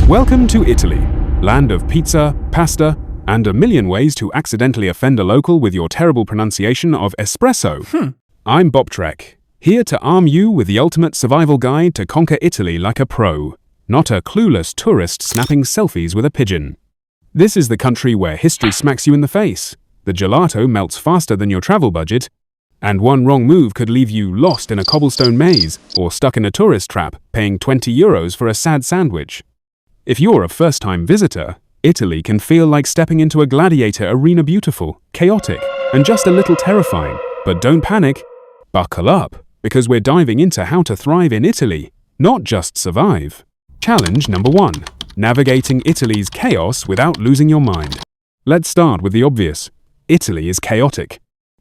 Welcome to Italy, land of pizza, pasta, and a million ways to accidentally offend a local with your terrible pronunciation of espresso. I'm BopTrek, here to arm you with the ultimate survival guide to conquer Italy like a pro, not a clueless tourist snapping selfies with a pigeon. This is the country where history smacks you in the face, the gelato melts faster than your travel budget, and one wrong move could leave you lost in a cobblestone maze or stuck in a tourist trap paying €20 for a sad sandwich. If you're a first-time visitor, Italy can feel like stepping into a gladiator arena, beautiful, chaotic, and just a little terrifying. But don't panic. Buckle up, because we're diving into how to thrive in Italy, not just survive. Challenge number 1. Navigating Italy's chaos without losing your mind. Let's start with the obvious. Italy is chaotic.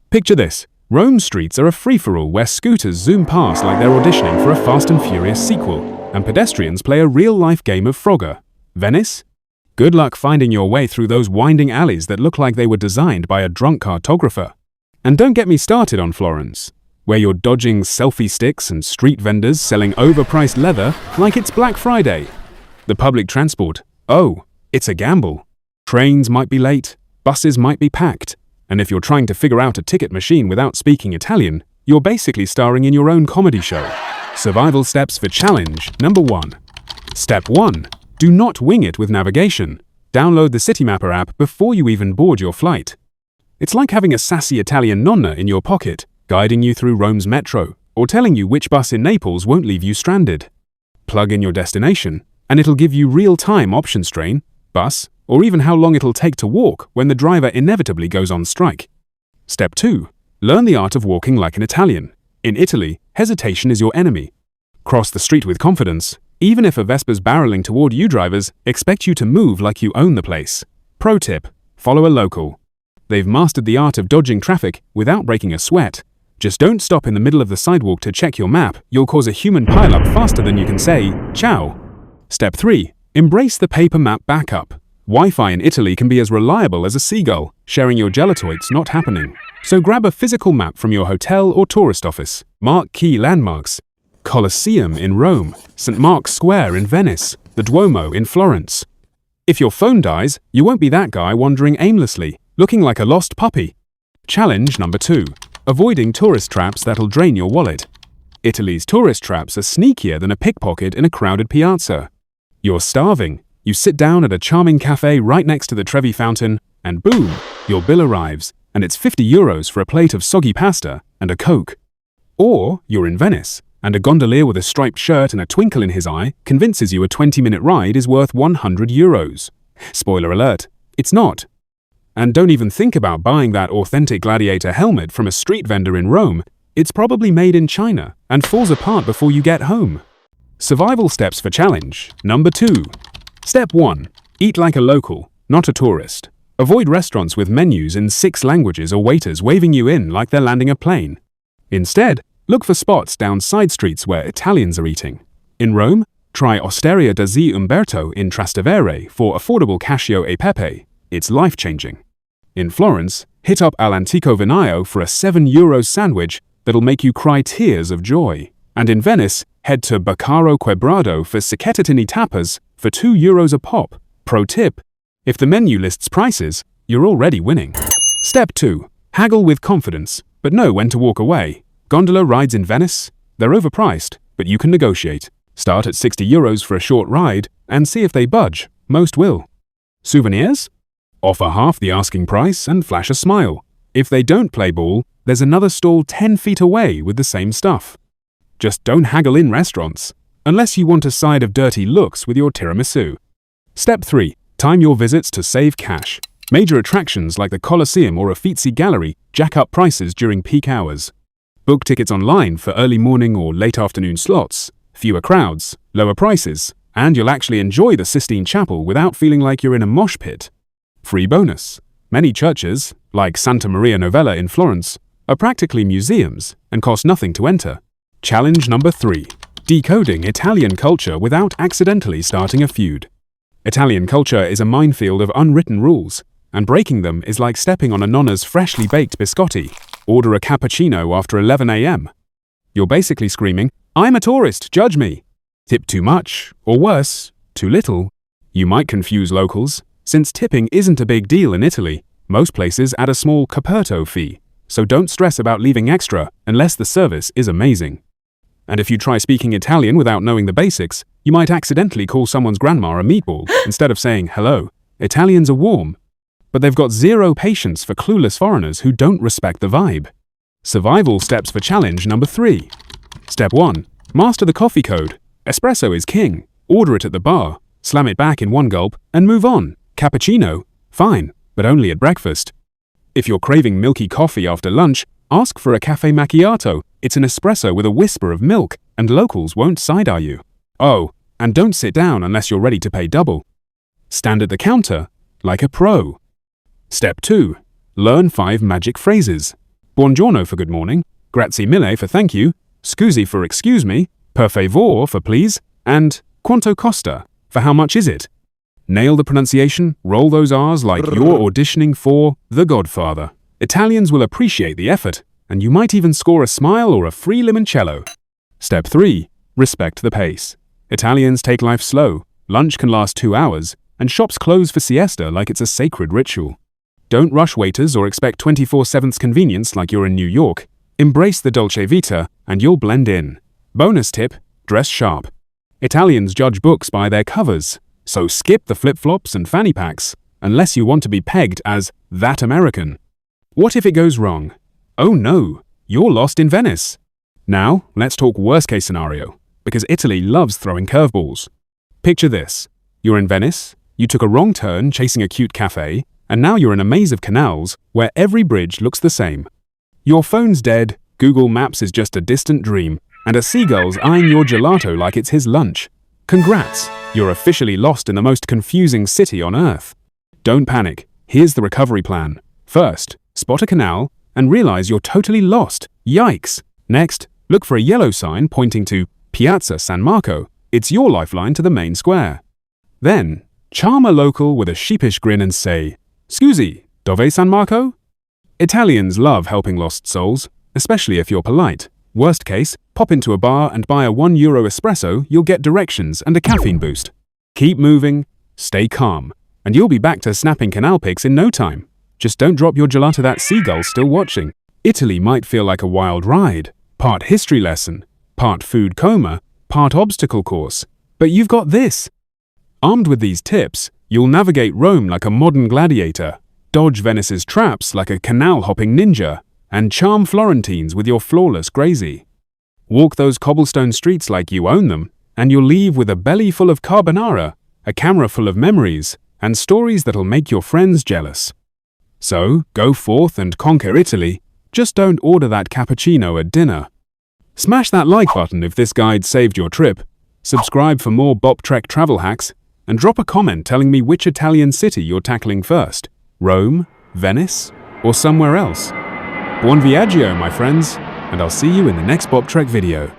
Picture this. Rome streets are a free-for-all where scooters zoom past like they're auditioning for a Fast and Furious sequel, and pedestrians play a real-life game of Frogger. Venice? Good luck finding your way through those winding alleys that look like they were designed by a drunk cartographer. And don't get me started on Florence, where you're dodging selfie sticks and street vendors selling overpriced leather like it's Black Friday. The public transport, oh, it's a gamble. Trains might be late, buses might be packed, and if you're trying to figure out a ticket machine without speaking Italian, you're basically starring in your own comedy show. Survival steps for challenge number 1. Step 1. Do not wing it with navigation. Download the Citymapper app before you even board your flight. It's like having a sassy Italian nonna in your pocket, guiding you through Rome's metro, or telling you which bus in Naples won't leave you stranded. Plug in your destination, and it'll give you real-time options: train, bus, or even how long it'll take to walk when the driver inevitably goes on strike. Step 2. Learn the art of walking like an Italian. In Italy, hesitation is your enemy. Cross the street with confidence. Even if a Vespa's barreling toward you, drivers expect you to move like you own the place. Pro tip: follow a local. They've mastered the art of dodging traffic without breaking a sweat. Just don't stop in the middle of the sidewalk to check your map. You'll cause a human pileup faster than you can say, ciao. Step 3. Embrace the paper map backup. Wi-Fi in Italy can be as reliable as a seagull. Sharing your gelatoid's not happening. So grab a physical map from your hotel or tourist office. Mark key landmarks. Colosseum in Rome, St. Mark's Square in Venice, the Duomo in Florence. If your phone dies, you won't be that guy wandering aimlessly, looking like a lost puppy. Challenge number 2. Avoiding tourist traps that'll drain your wallet. Italy's tourist traps are sneakier than a pickpocket in a crowded piazza. You're starving. You sit down at a charming cafe right next to the Trevi Fountain, and boom, your bill arrives, and it's €50 for a plate of soggy pasta and a Coke. Or you're in Venice, and a gondolier with a striped shirt and a twinkle in his eye convinces you a 20-minute ride is worth €100. Spoiler alert, it's not. And don't even think about buying that authentic gladiator helmet from a street vendor in Rome. It's probably made in China and falls apart before you get home. Survival steps for challenge number 2. Step 1. Eat like a local, not a tourist. Avoid restaurants with menus in 6 languages or waiters waving you in like they're landing a plane. Instead, look for spots down side streets where Italians are eating. In Rome, try Osteria da Zia Umberto in Trastevere for affordable cacio e pepe. It's life-changing. In Florence, hit up All'Antico Vinaio for a €7 sandwich that'll make you cry tears of joy. And in Venice, head to Baccaro Quebrado for cecchettatini tapas for €2 a pop. Pro tip: if the menu lists prices, you're already winning. Step 2. Haggle with confidence, but know when to walk away. Gondola rides in Venice? They're overpriced, but you can negotiate. Start at €60 for a short ride and see if they budge. Most will. Souvenirs? Offer half the asking price and flash a smile. If they don't play ball, there's another stall 10 feet away with the same stuff. Just don't haggle in restaurants, unless you want a side of dirty looks with your tiramisu. Step 3. Time your visits to save cash. Major attractions like the Colosseum or Uffizi Gallery jack up prices during peak hours. Book tickets online for early morning or late afternoon slots. Fewer crowds, lower prices, and you'll actually enjoy the Sistine Chapel without feeling like you're in a mosh pit. Free bonus. Many churches, like Santa Maria Novella in Florence, are practically museums and cost nothing to enter. Challenge number 3. Decoding Italian culture without accidentally starting a feud. Italian culture is a minefield of unwritten rules, and breaking them is like stepping on a nonna's freshly baked biscotti. Order a cappuccino after 11 a.m. You're basically screaming, "I'm a tourist, judge me." Tip too much, or worse, too little, You might confuse locals. Since tipping isn't a big deal in Italy, most places add a small coperto fee, so don't stress about leaving extra unless the service is amazing. And if you try speaking Italian without knowing the basics, you might accidentally call someone's grandma a meatball instead of saying hello. Italians are warm, but they've got zero patience for clueless foreigners who don't respect the vibe. Survival steps for challenge number 3. Step 1. Master the coffee code. Espresso is king. Order it at the bar, slam it back in one gulp, and move on. Cappuccino? Fine, but only at breakfast. If you're craving milky coffee after lunch, ask for a cafe macchiato. It's an espresso with a whisper of milk, and locals won't side-eye you. Oh, and don't sit down unless you're ready to pay double. Stand at the counter like a pro. Step 2. Learn 5 magic phrases. Buongiorno for good morning, grazie mille for thank you, scusi for excuse me, per favor for please, and quanto costa for how much is it. Nail the pronunciation, roll those R's like you're auditioning for The Godfather. Italians will appreciate the effort, and you might even score a smile or a free limoncello. Step 3. Respect the pace. Italians take life slow, lunch can last 2 hours, and shops close for siesta like it's a sacred ritual. Don't rush waiters or expect 24/7 convenience like you're in New York. Embrace the dolce vita, and you'll blend in. Bonus tip, dress sharp. Italians judge books by their covers, so skip the flip-flops and fanny packs, unless you want to be pegged as that American. What if it goes wrong? Oh no, you're lost in Venice. Now, let's talk worst-case scenario, because Italy loves throwing curveballs. Picture this. You're in Venice, you took a wrong turn chasing a cute cafe, and now you're in a maze of canals where every bridge looks the same. Your phone's dead, Google Maps is just a distant dream, and a seagull's eyeing your gelato like it's his lunch. Congrats, you're officially lost in the most confusing city on Earth. Don't panic, here's the recovery plan. First, spot a canal and realize you're totally lost. Yikes! Next, look for a yellow sign pointing to Piazza San Marco. It's your lifeline to the main square. Then, charm a local with a sheepish grin and say, "Scusi, dove San Marco?" Italians love helping lost souls, especially if you're polite. Worst case, pop into a bar and buy a €1 espresso, you'll get directions and a caffeine boost. Keep moving, stay calm, and you'll be back to snapping canal pics in no time. Just don't drop your gelato, that seagull's still watching. Italy might feel like a wild ride, part history lesson, part food coma, part obstacle course, but you've got this. Armed with these tips, you'll navigate Rome like a modern gladiator, dodge Venice's traps like a canal-hopping ninja, and charm Florentines with your flawless grazie. Walk those cobblestone streets like you own them, and you'll leave with a belly full of carbonara, a camera full of memories, and stories that'll make your friends jealous. So, go forth and conquer Italy, just don't order that cappuccino at dinner. Smash that like button if this guide saved your trip, subscribe for more BopTrek travel hacks, and drop a comment telling me which Italian city you're tackling first, Rome, Venice, or somewhere else. Buon viaggio, my friends, and I'll see you in the next BopTrek video.